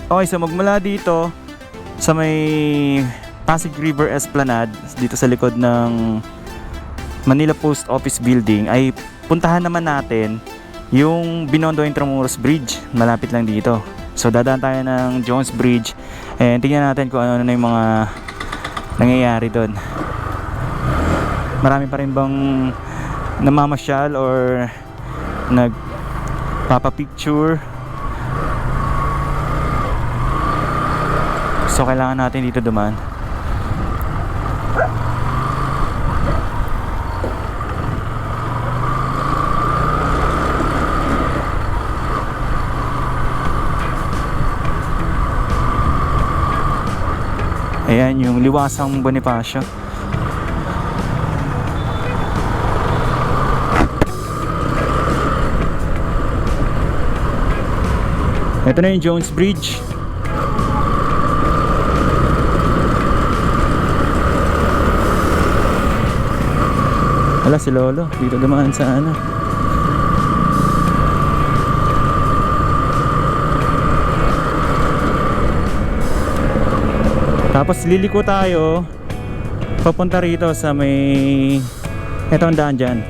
Okay, so magmula dito sa may Pasig River Esplanade, dito sa likod ng Manila Post Office Building, ay puntahan naman natin yung Binondo Intramuros Bridge. Malapit lang dito. So dadaan tayo ng Jones Bridge and tingnan natin kung ano na yung mga nangyayari doon. Marami pa rin bang namamasyal or nagpapapicture. So kailangan natin dito dumaan. Ayan yung Liwasang Bonifacio. Ito na yung Jones Bridge. Wala si Lolo, dito dumaan sa ano. Tapos liliko tayo papunta rito sa may etong daan dyan.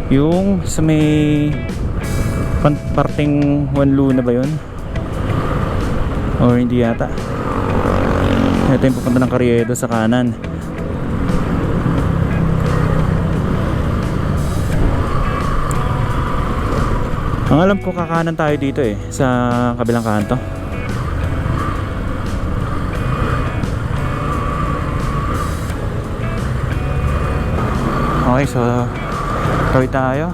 Yung sa may parting Wanlu na ba yun? Or hindi yata. Ito yung papunta ng Carriedo sa kanan. Ang alam ko kakanan tayo dito sa kabilang kanto. Okay, so tawid tayo.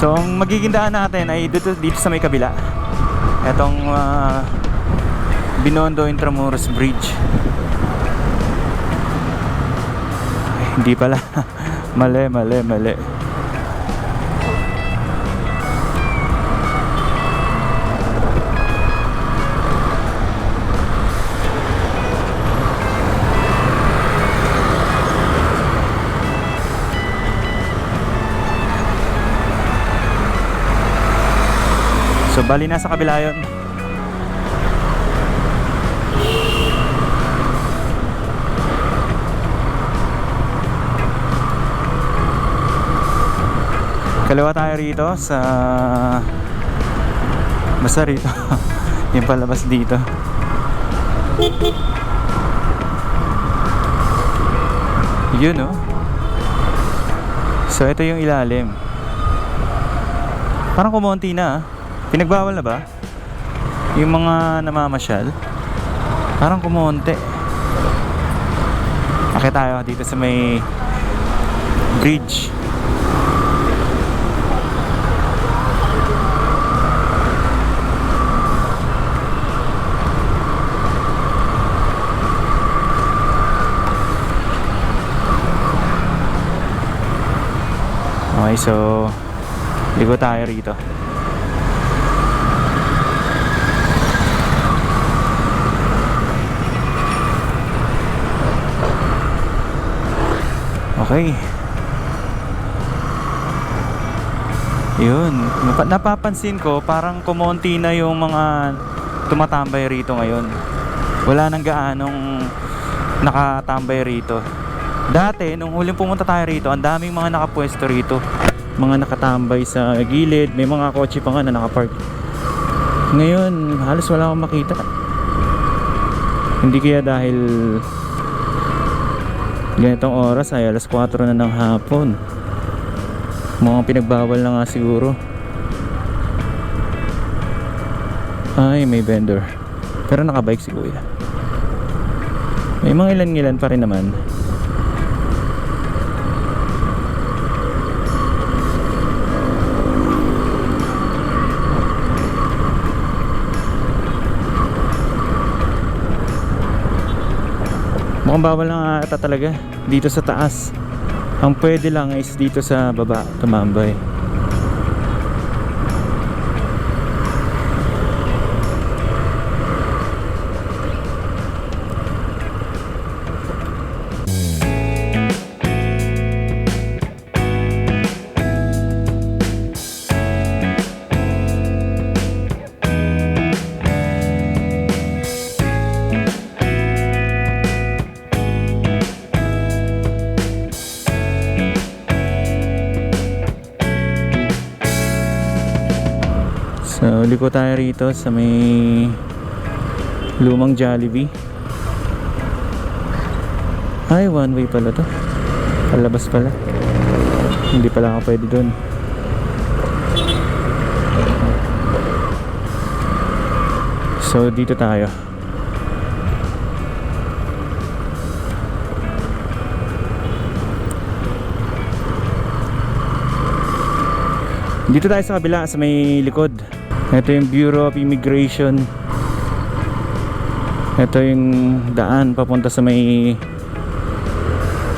So ang magiging daan natin ay dito sa may kabila. Etong Binondo Intramuros Bridge. Ay, hindi pala. mali. So bali nasa kabila yun. Kaliwa tayo rito sa basta rito. Yung palabas dito. Yun oh. So ito yung ilalim. Parang kumonti na ah. Pinagbawal na ba? Yung mga namamasyal? Parang kumonte. Akit tayo dito sa may bridge. Okay, so ligo tayo rito. Okay. Yun, napapansin ko parang kumonti na yung mga tumatambay rito ngayon. Wala nang gaanong nakatambay rito. Dati, nung huling pumunta tayo rito, ang daming mga nakapwesto rito. Mga nakatambay sa gilid, may mga kotse pa nga na nakapark. Ngayon, halos wala akong makita. Hindi kaya dahil ganitong oras ay alas 4 na ng hapon. Mukhang pinagbawal na nga siguro. Ay, may vendor. Pero nakabike si kuya. May mga ilan-ilan pa rin naman. Mukhang bawal lang ata talaga dito sa taas. Ang pwede lang is dito sa baba tumambay. So, liko tayo rito sa may lumang Jollibee. Ay, one way pala to. Palabas pala. Hindi pala ako pwede dun. So, dito tayo. Dito tayo sa kabila, sa may likod. Ito yung Bureau of Immigration. Ito yung daan papunta sa may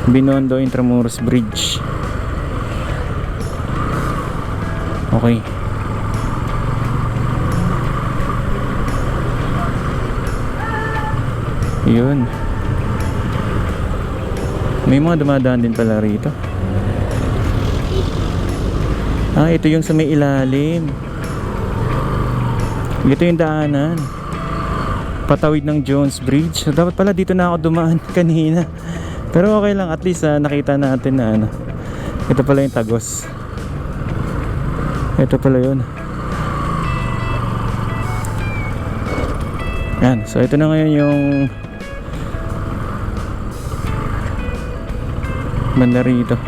Binondo Intramuros Bridge. Okay. Yun. May mga dumadaan din pala rito. Ah, ito yung sa may ilalim. Ito yung daanan patawid ng Jones Bridge. So, dapat pala dito na ako dumaan kanina. Pero okay lang, at least nakita natin na ano. Ito pala yung Tagos. Ito pala yun. Yan, so ito na ngayon yung banda rito.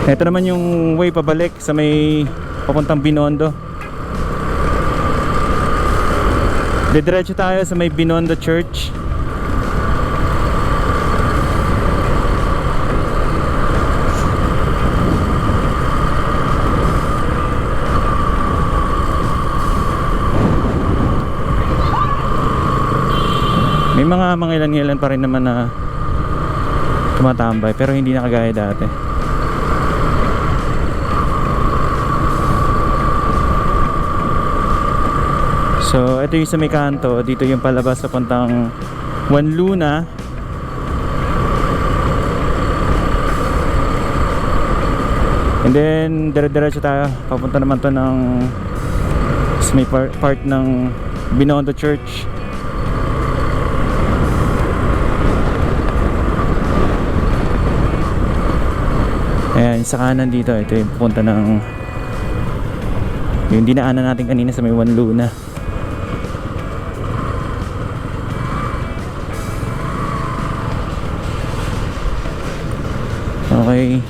Ito naman yung way pabalik sa may papuntang Binondo. Didiretso tayo sa may Binondo Church. May mga ilan-ilan pa rin naman na tumatambay, pero hindi na kagaya dati. So, ito yung sa may kanto. Dito yung palabas sa puntang Juan Luna. And then, dire-diretso tayo. Papunta naman to ng sa may part ng Binondo Church. Ayan, sa kanan dito. Ito yung pupunta ng yung dinaanan natin kanina sa may Juan Luna. Okay.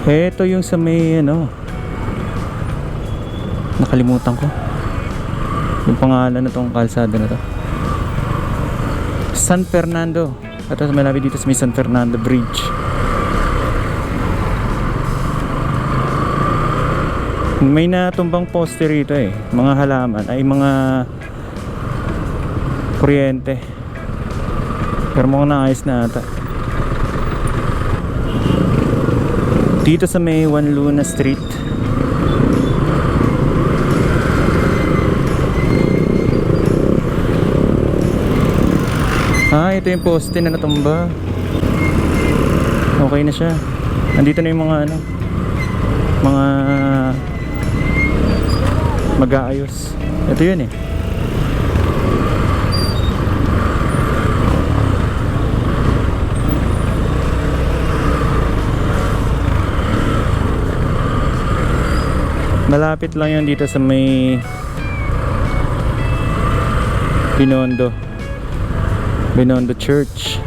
Ito yung sa may ano, nakalimutan ko yung pangalan na tong kalsada na to. San Fernando. Ito malapit dito sa may San Fernando Bridge. May natumbang poste rito eh. Mga halaman ay mga kuryente. Pero mukhang naayos na ata. Dito sa may Juan Luna Street. Ah, ito yung poste na natumba. Okay na siya. Nandito na yung mga ano, mga mag-aayos. Ito yun eh. Malapit lang yun dito sa may Binondo Church.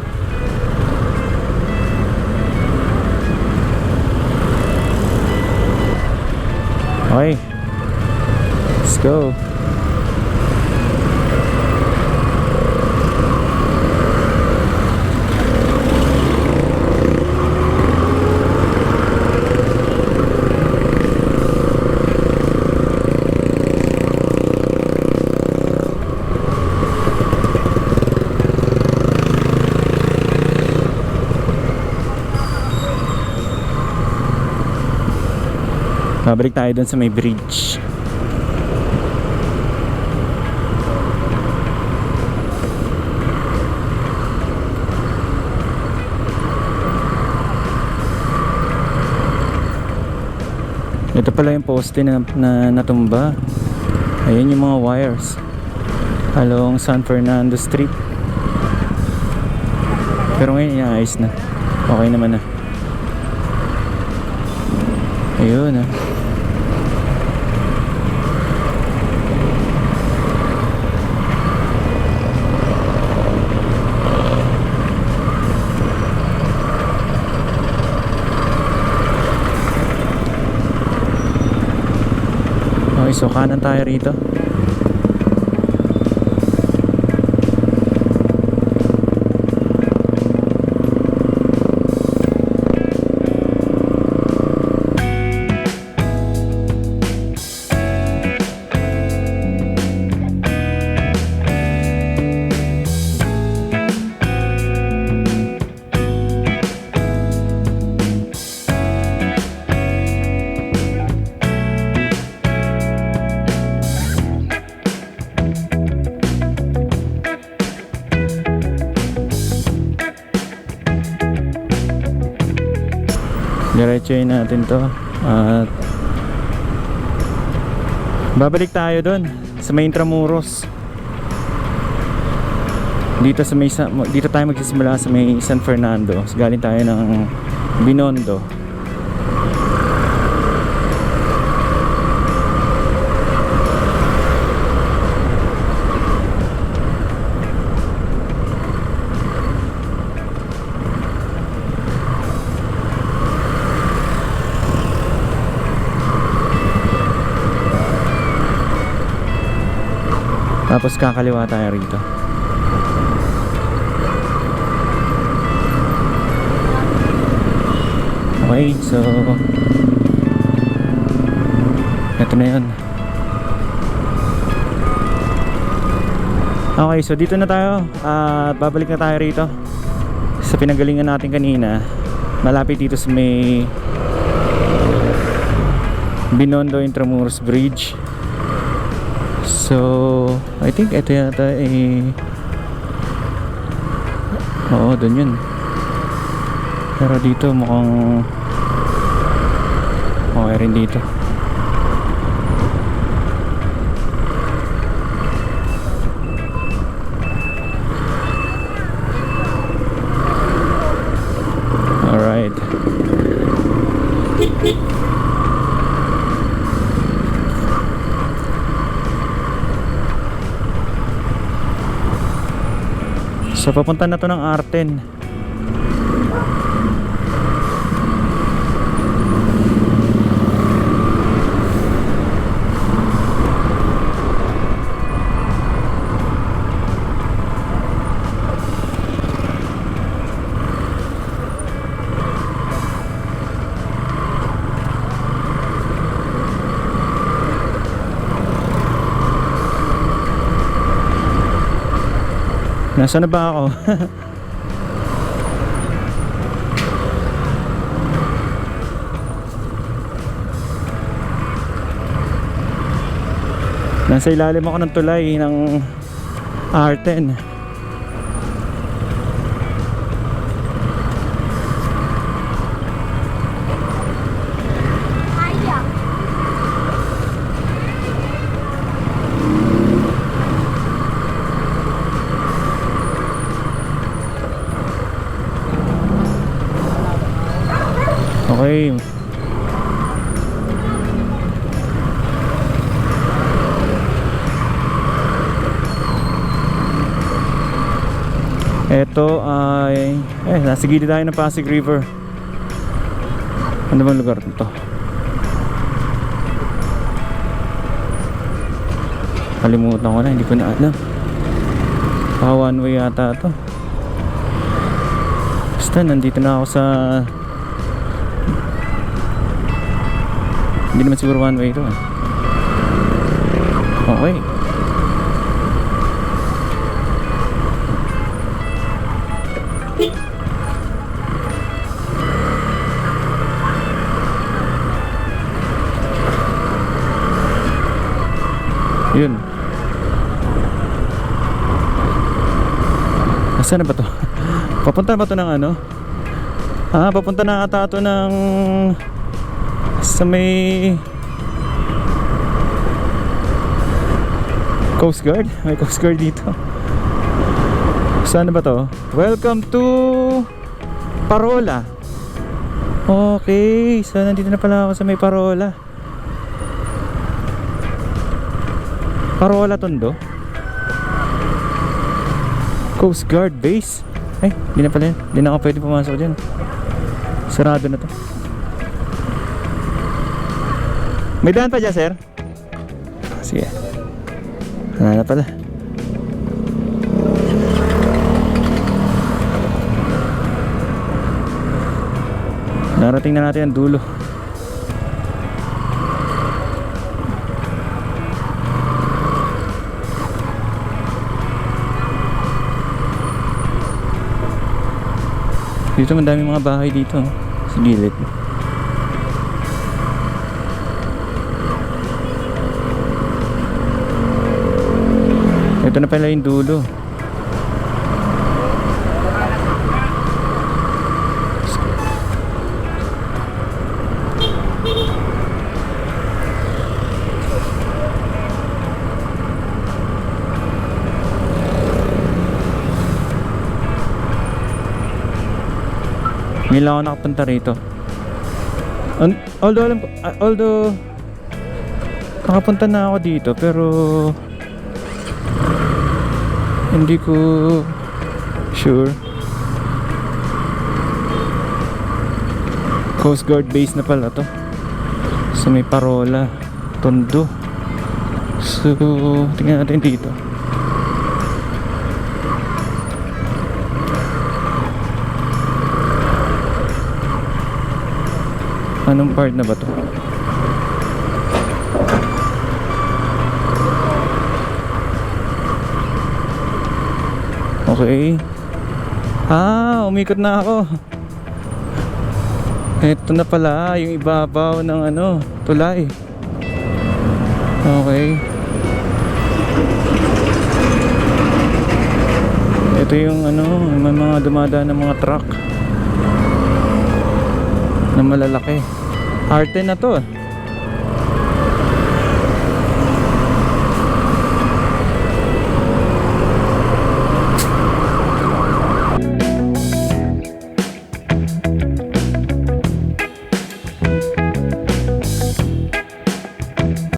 Okay, let's go. Babalik tayo dun sa may bridge. Ito pala yung poste na natumba. Ayan yung mga wires along San Fernando Street. Pero ngayon inaayos na. Okay naman na. Ayun ah. Okay, so kanan tayo rito. Diretsuhin natin to at babalik tayo doon sa may Intramuros. Dito tayo magsisimula sa may San Fernando. So, galing tayo ng Binondo. Tapos kakaliwa tayo rito. Okay, so ito na yun. Okay, so dito na tayo at babalik na tayo rito sa pinanggalingan natin kanina. Malapit dito sa may Binondo Intramuros Bridge. So, I think ito yata oo, dun yun. Pero dito mukhang okay rin dito. Alright. So papunta na to ng Arten. Nasaan na ba ako? Nasa ilalim ako ng tulay ng Arten. Okay. Ito ay nasa gilid tayo ng Pasig River. Ano bang lugar nito? Kalimutan ko na, hindi ko na alam. One way yata to. Basta nandito na ako sa, hindi naman siguro one way to. Okay. Yun. Saan na ba to? Papunta na ba to ng ano? Papunta na ata to ng sa may Coast Guard. May Coast Guard dito. Saan na ba to? Welcome to Parola. Okay, so nandito na pala ako sa may Parola. Parola Tondo. Coast Guard base. Ay, hindi na pala. Hindi na ako pwede pumasok dyan. Sarado na to. May daan pa dyan, sir? Sige. Wala na pala. Narating na natin ang dulo. Dito madami mga bahay dito sa gilid. Ito na pala yung dulo. Ngayon lang ako nakapunta rito. Although nakapunta na ako dito, pero hindi ko sure. Coast Guard base na pala to sa may Parola Tondo. So tingnan natin dito. Anong part na ba to? Okay. Umikot na ako. Ito na pala yung ibabaw ng ano, tulay. Okay. Ito yung ano, may mga dumadaan ng mga truck na malalaki. Arte na to.